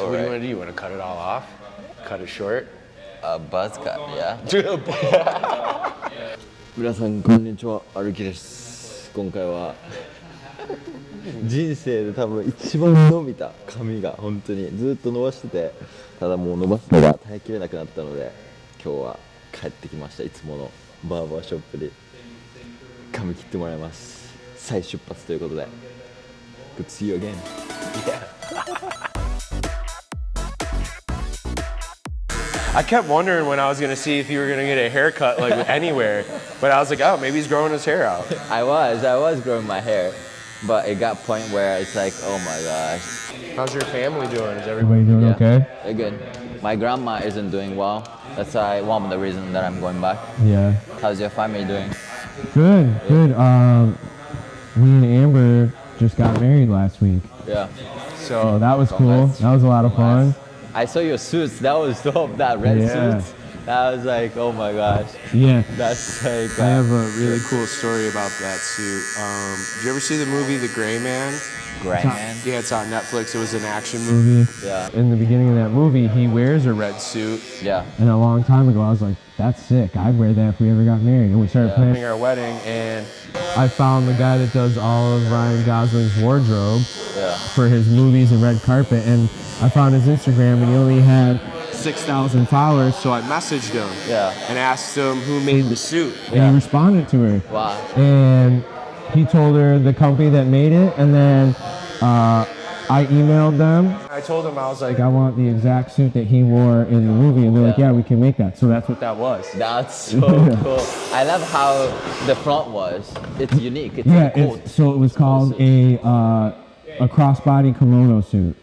So what do you want to do? You want to cut it all off? Cut it short? Buzz cut, yeah. 皆さんこんにちは、歩きです。今回は人生で多分一番伸びた髪が本当にずっと伸ばしてて、ただもう伸ばすのが耐えきれなくなったので、今日は帰ってきました。いつものバーバーショップで髪切ってもらいます。再出発ということで Good to see you again. I kept wondering when I was gonna see if you were gonna get a haircut like anywhere, but I was like, oh, maybe he's growing his hair out. I was growing my hair, but it got a point where it's like, oh my gosh. How's your family doing? Is everybody doing okay? They're good. My grandma isn't doing well. That's why one of the reasons that I'm going back. Yeah. How's your family doing? Good, good. Me and Amber just got married last week. Yeah. So that was cool. That was a lot of fun. I saw your suits. That was dope. That red suits. That was like, oh my gosh. Yeah. That's like. I have a really cool story about that suit. Did you ever see the movie The Gray Man? Gray Man? Yeah, it's on Netflix. It was an action movie. Yeah. In the beginning of that movie, he wears a red. Red suit. Yeah. And a long time ago, I was like, that's sick. I'd wear that if we ever got married. And we started planning Our wedding, and I found the guy that does all of Ryan Gosling's wardrobe for his movies and red carpet. And I found his Instagram, and he only had 6,000 followers. so I messaged him Yeah. and asked him who made the suit. And he responded to her. Wow. And he told her the company that made it. And then I emailed them. I told him, I was like, I want the exact suit that he wore in the movie. And they're like, yeah, we can make that. So that's what that was. That's so cool. I love how the front was. It's unique. It's a coat. So it was called a crossbody kimono suit.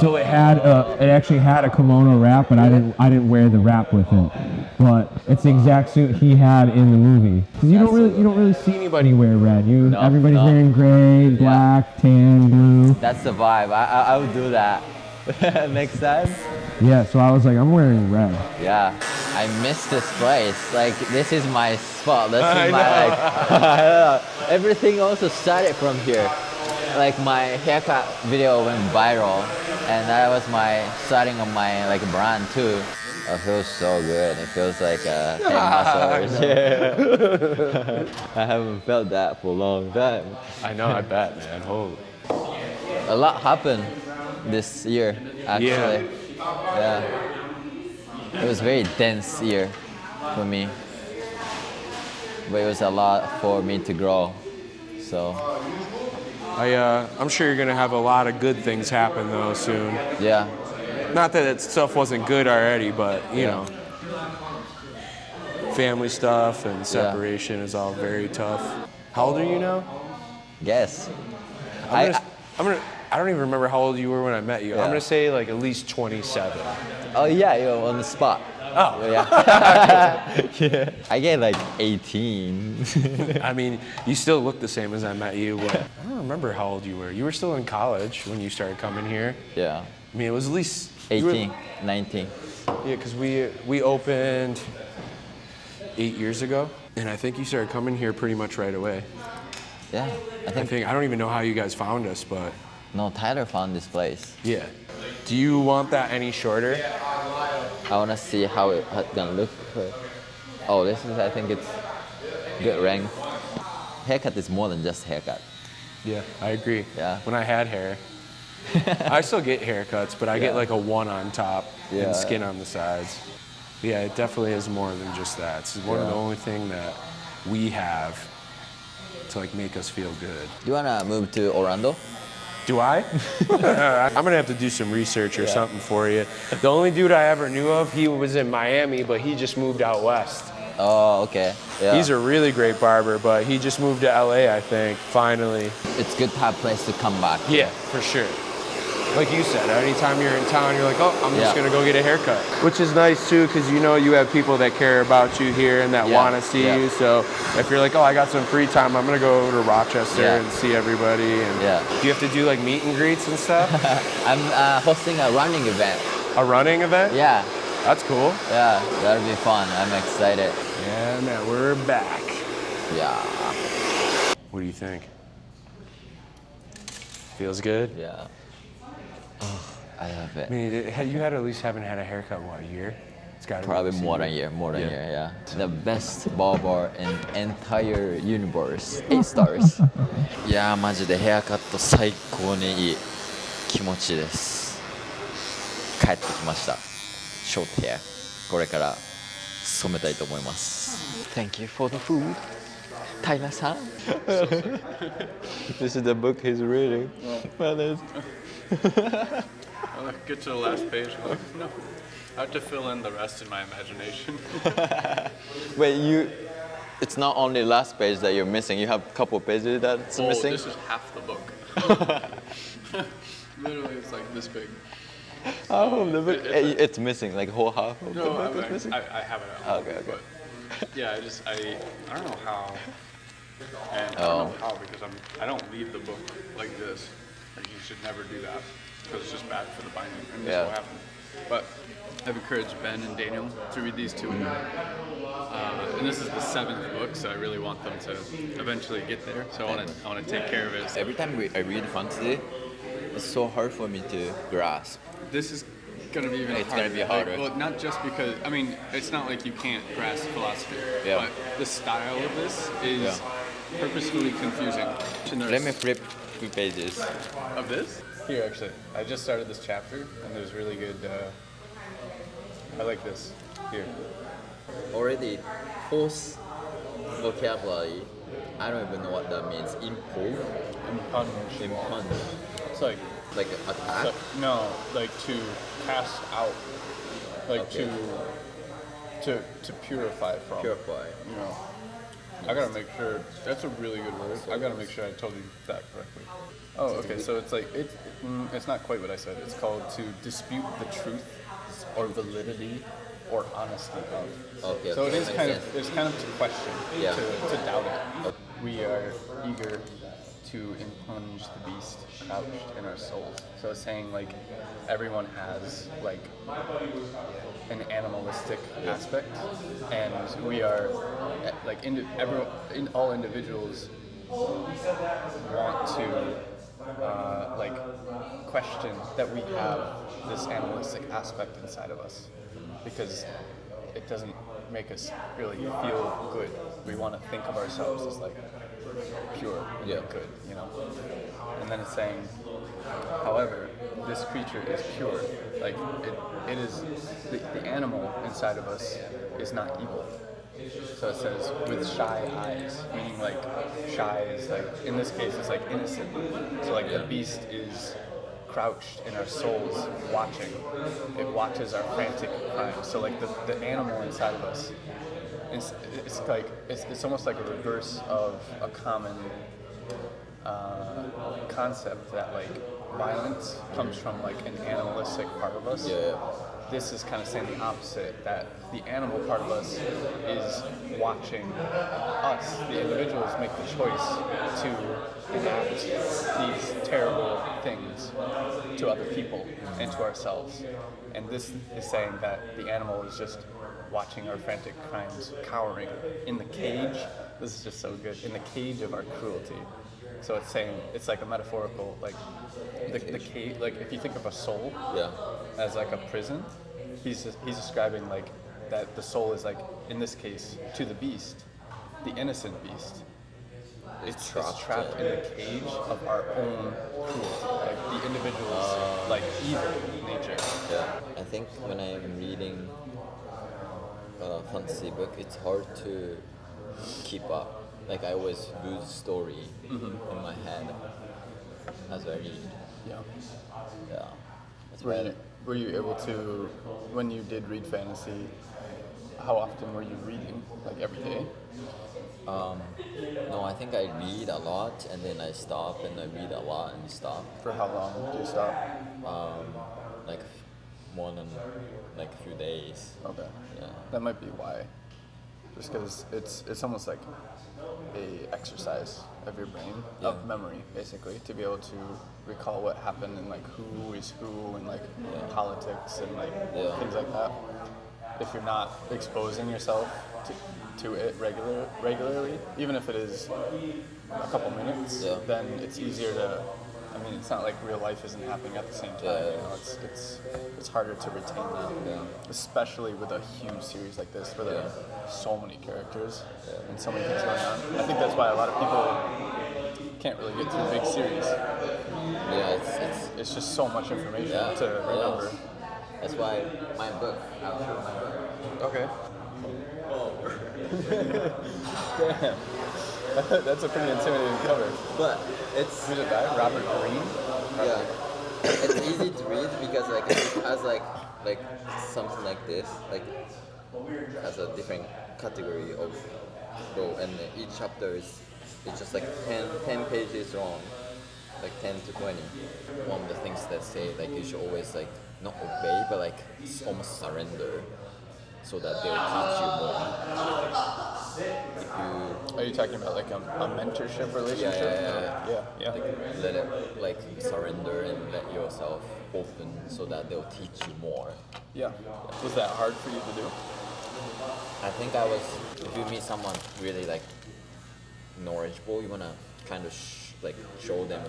So it actually had a kimono wrap, but I didn't wear the wrap with it. But it's the exact suit he had in the movie. Cause you don't really see anybody wear red. Everybody's wearing gray, black, tan, blue. That's the vibe. I would do that. Makes sense? Yeah. So I was like, I'm wearing red. Yeah. I miss this place. Like, this is my spot. This is my like. I don't know. Everything also started from here. Like my haircut video went viral, and that was my starting of my like brand too. It feels so good. It feels like a muscles. I haven't felt that for a long time. I know, I bet, man. Holy. A lot happened this year, actually. Yeah. It was a very dense year for me, but it was a lot for me to grow. So. I'm sure you're gonna have a lot of good things happen though soon. Yeah. Not that stuff wasn't good already, but you know, family stuff and separation is all very tough. How old are you now? Yes. I don't even remember how old you were when I met you. Yeah. I'm gonna say like at least 27. Oh yeah, you're on the spot. Oh. Yeah. I get like 18. I mean, you still look the same as I met you, but I don't remember how old you were. You were still in college when you started coming here. Yeah. I mean, it was at least 18, 19. Yeah, because we opened 8 years ago, and I think you started coming here pretty much right away. Yeah. I don't even know how you guys found us, but No, Tyler found this place. yeah. Do you want that any shorter? I wanna see how it's gonna look. Oh, I think it's good rank. Haircut is more than just haircut. Yeah, I agree. Yeah. When I had hair, I still get haircuts, but I get like a one on top and skin on the sides. Yeah, it definitely is more than just that. It's one of the only thing that we have to like make us feel good. Do you wanna move to Orlando? Do I? I'm gonna have to do some research or something for you. The only dude I ever knew of, he was in Miami, but he just moved out west. Oh, okay. Yeah. He's a really great barber, but he just moved to LA, I think, finally. It's good to have a place to come back. Yeah, for sure. Like you said, anytime you're in town, you're like, oh, I'm just gonna go get a haircut. Which is nice too, because you know you have people that care about you here and that want to see you. So if you're like, oh, I got some free time, I'm gonna go to Rochester and see everybody. And do you have to do like meet and greets and stuff? I'm hosting a running event. A running event? Yeah. That's cool. Yeah, that'll be fun. I'm excited. Yeah, man, we're back. Yeah. What do you think? Feels good? Yeah. I love I it. mean, you had at least haven't had a haircut what, a year? It's got to Probably be more than a year, yeah. The best barber in entire universe, 8 stars. いやーマジでヘアカット最高にいい気持ちです。帰ってきました。ショートヘア。これから染めたいと思います。Thank you for the food. 平さん。This is the book he's reading. I'll get to the last page. Like, no, I have to fill in the rest in my imagination. Wait, it's not only last page that you're missing. You have a couple pages that's Oh, missing. this is half the book. Literally, it's like this big. Oh, the book. It's missing, like whole half of the No, book is missing. I have it at home. Okay. But yeah, I don't know how. And I don't know how because I don't leave the book like this. Like you should never do that because it's just bad for the binding, and this will happen. But I've encouraged Ben and Daniel to read these two. And this is the 7th book, so I really want them to eventually get there. So I want to take care of it. Every time I read fantasy, it's so hard for me to grasp. This is gonna be even It's harder. gonna be harder. Like, well, not just because it's not like you can't grasp philosophy, Yeah. but the style of this is purposefully confusing. Let me flip 2 pages. Of this? Here, actually, I just started this chapter, and there's really good. I like this. Here. Already, 4th vocabulary. I don't even know what that means. Impose? Impunge. It's like attack? no, like to cast out, like Okay. to purify from. Purify. You know, I gotta make sure that's a really good word. I gotta make sure I told you that correctly. Oh, okay. So it's like it's not quite what I said. It's called to dispute the truth or validity or honesty of. Okay. So it is makes kind sense. of it's kind of to question, Yeah. to doubt it. We are eager to impunge the beast crouched in our souls. So it's saying like everyone has like an animalistic aspect, and we are like all individuals want to like question that we have this animalistic aspect inside of us because it doesn't make us really feel good. We want to think of ourselves as like pure and good, you know. And then it's saying, however, this creature is pure. Like it is the animal inside of us is not evil. So it says with shy eyes, meaning like shy is like in this case it's like innocent. So like the beast is crouched in our souls watching. It watches our frantic crimes. So like the animal inside of us it's like it's almost like a reverse of a common concept that like violence comes from like an animalistic part of us. Yeah. This is kind of saying the opposite, that the animal part of us is watching us, the individuals, make the choice to enact these terrible things to other people and to ourselves. And this is saying that the animal is just watching our frantic crimes, cowering in the cage. This is just so good. In the cage of our cruelty. So it's saying, it's like a metaphorical, like the cage, like if you think of a soul as like a prison, he's describing like that the soul is like, in this case, to the beast, the innocent beast. It's trapped in the cage of our own cruelty, like the individual's like evil nature. Yeah, I think when I'm reading a fantasy book, it's hard to keep up. Like I always lose story in my head as I read. Yeah. Yeah. That's why Were you able to, when you did read fantasy, how often were you reading? Like every day? no, I think I read a lot and then I stop and I read a lot and stop. For how long do you stop? Like more than like a few days. Okay. Yeah. That might be why. Just because it's almost like a exercise of your brain, of memory, basically, to be able to recall what happened and like who is who and like politics and like things like that. If you're not exposing yourself to it regularly, even if it is a couple minutes, then it's easier to I mean, it's not like real life isn't happening at the same time. You know, it's harder to retain that, especially with a huge series like this where there are so many characters and so many things going on. I think that's why a lot of people can't really get through big series. Yeah, It's just so much information to remember. that's why my book. I'll show my book. Okay. Damn. That's a pretty intimidating cover. But it's Who's it by? Robert Greene? yeah, it's easy to read because like it has like something like this, like has a different category of row, and each chapter is just like 10 pages long, like 10 to 20. One of the things that say like you should always like not obey, but like almost surrender, so that they'll teach you more. If you Are you talking about like a mentorship relationship? Yeah. like, let it like surrender and let yourself open, so that they'll teach you more. Yeah. Was that hard for you to do? I think if you meet someone really like knowledgeable, you wanna kind of like show them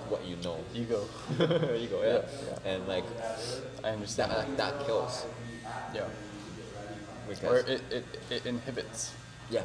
what you know. Ego. Ego, yeah. And like I understand. that kills. Yeah. Because Or it inhibits. yeah,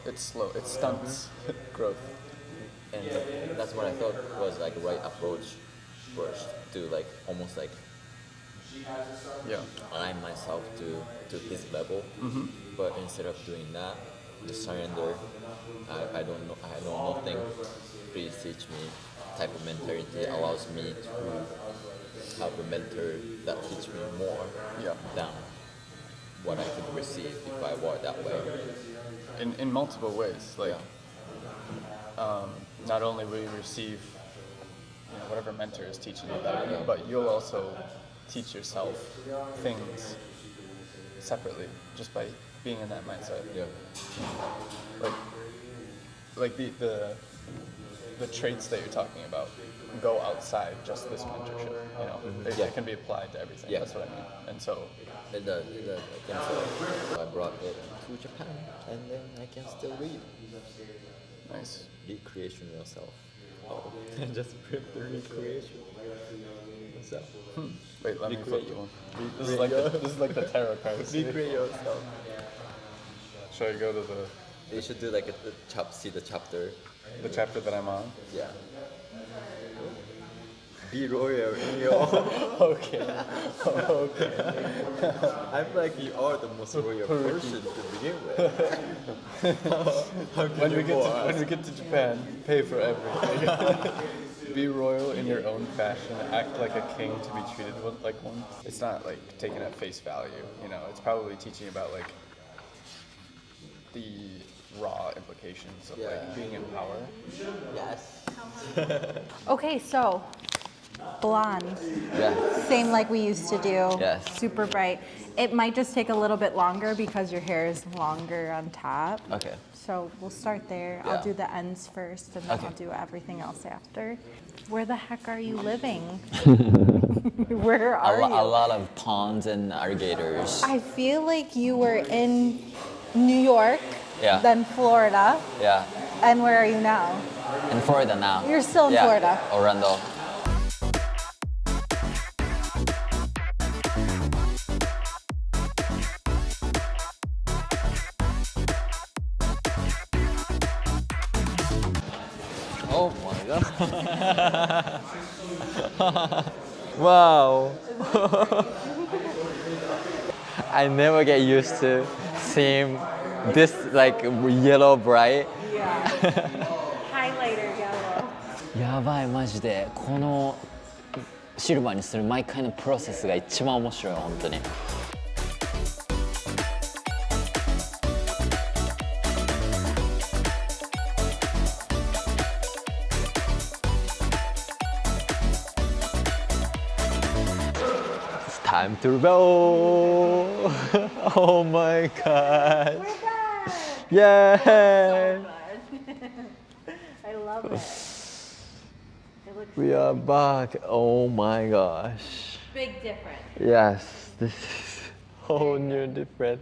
It's slow. It stunts growth. and that's what I thought was like right approach first, to like almost like Yeah. align myself to his level. But instead of doing that, just surrender. I don't know nothing. Please teach me. Type of mentality allows me to have a mentor that teach me more than what I could receive if I were that way. In multiple ways. Like not only will you receive whatever mentor is teaching you that, but you'll also teach yourself things separately just by being in that mindset. Yeah. Like the traits that you're talking about go outside just this mentorship. It can be applied to everything. Yeah. That's what I mean. And so It does. I think so. I brought it to Japan, and then I can still read. nice. Recreation yourself. Oh, just prep the recreation. So, Wait, let me Recreate. flip you one. This is like the tarot cards. recreate yourself. Should I go to You should do like see the chapter. the chapter that I'm on? Yeah. Be royal in your Okay. Okay. I'm like you are the most royal person to begin with. When we get to Japan, pay for everything. Be royal in your own fashion. Act like a king to be treated like one. It's not like taken at face value. It's probably teaching about like the raw implications of like being in power. Yes. Okay, so blonde, Yeah. same like we used to do. Yes. Super bright. It might just take a little bit longer because your hair is longer on top. Okay. So we'll start there. Yeah. I'll do the ends first, and then Okay. I'll do everything else after. Where the heck are you living? Where are you? A lot of ponds and alligators. I feel like you were in New York, Yeah. then Florida, Yeah. and where are you now? In Florida now. You're still in Florida. Orlando. Oh my god. Wow. I never get used to seeing this like yellow bright. Yeah. Highlighter yellow. やばいマジでこのシルバーにする毎回のプロセスが一番面白い本当に。It's time to roll! Oh my god! We're back! Yay! I love it. It looks We are back. Oh my gosh. big difference. Yes, this is whole new different.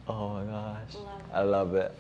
Oh my gosh. I love it.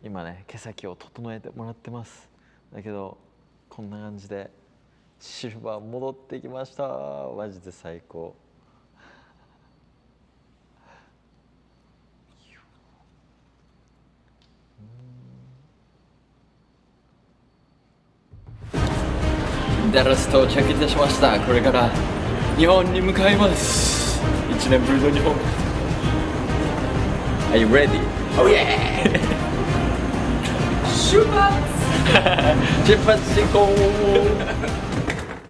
今ね、毛先を整えてもらってます。だけどこんな感じでシルバー戻ってきました。マジで最高。ダラス到着いたしました。これから日本に向かいます。1年ぶりの日本。Are you ready? Oh yeah! 出発進行